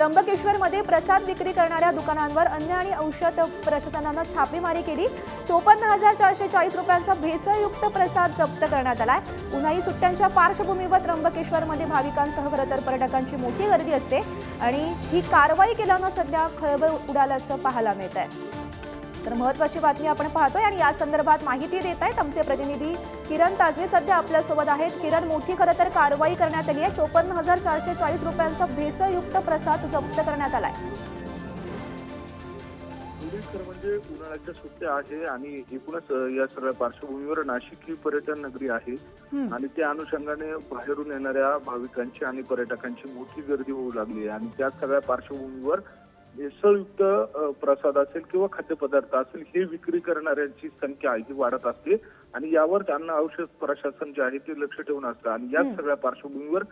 त्र्यंबकेश्वरमध्ये प्रसाद विक्री करणाऱ्या दुकानांवर अन्न आणि औषध प्रशासनानं छापेमारी केली। 54,440 रुपयांचा भेसळयुक्त प्रसाद जप्त करण्यात आलाय। उन्हाळी सुट्ट्यांच्या पार्श्वभूमीवर त्र्यंबकेश्वरमध्ये भाविकांसह खरं तर पर्यटकांची मोठी गर्दी असते आणि ही कारवाई केल्यानं सध्या खळबळ उडाल्याचं पाहायला मिळत आहे। तर महत्त्वाची बातमी आपण पाहतोय आणि या संदर्भात माहिती देत आहेत आमचे प्रतिनिधी किरण ताजने सध्या आपल्या सोबत आहेत। किरण, मोठी खरं तर कारवाई करण्यात आली आहे। 54,440 रुपयांचा भेसळयुक्त प्रसाद जप्त करण्यात आलाय। म्हणजे उन्हाळ्याच्या सुट्ट्या आहे आणि एकूणच या सगळ्या पार्श्वभूमीवर नाशिक ही पर्यटन नगरी आहे आणि त्या अनुषंगाने बाहेरून येणाऱ्या भाविकांची आणि पर्यटकांची मोठी गर्दी होऊ लागली आहे आणि त्या सगळ्या पार्श्वभूमीवर भेसळयुक्त प्रसाद असेल किंवा खाद्यपदार्थ असेल हे विक्री करणाऱ्यांची संख्या ही वाढत असते आणि यावर अन्न औषध प्रशासन जे आहे ते लक्ष ठेवून असतं आणि याच सगळ्या पार्श्वभूमीवर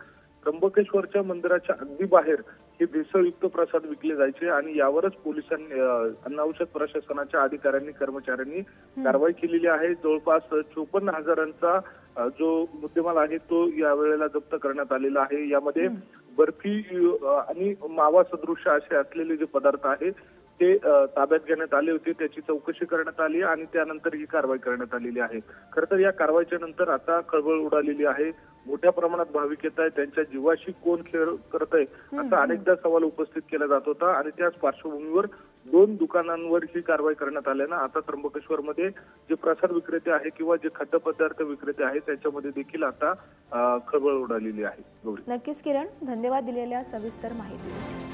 त्र्यंबकेश्वरच्या मंदिराच्या अगदी बाहेर हे भेसळयुक्त प्रसाद विकले जायचे आणि यावरच पोलिसांनी अन्न औषध प्रशासनाच्या अधिकाऱ्यांनी कर्मचाऱ्यांनी कारवाई केलेली आहे। जवळपास 54,000चा जो मुद्देमाल आहे तो या वेळेला जप्त करण्यात आलेला आहे। यामध्ये बर्फी आणि मावा सदृश असे असलेले जे पदार्थ आहेत ते ताब्यात घेण्यात आले होते, त्याची चौकशी करण्यात आली आणि त्यानंतर ही कारवाई करण्यात आलेली आहे। खरं तर या कारवाईच्या नंतर आता खळबळ उडालेली आहे। मोठ्या प्रमाणात भाविक येत आहेत, त्यांच्या जीवाशी कोण खेळ करत आहे असा अनेकदा सवाल उपस्थित केला जात होता आणि त्याच पार्श्वभूमीवर 2 दुकानांवर ही कारवाई करण्यात आल्यानं आता त्र्यंबकेश्वरमध्ये जे प्रसाद विक्रेते आहे किंवा जे खाद्यपदार्थ विक्रेते आहेत त्याच्यामध्ये देखील आता खळबळ उडालेली आहे। नक्कीच किरण, धन्यवाद दिलेल्या सविस्तर माहितीसाठी।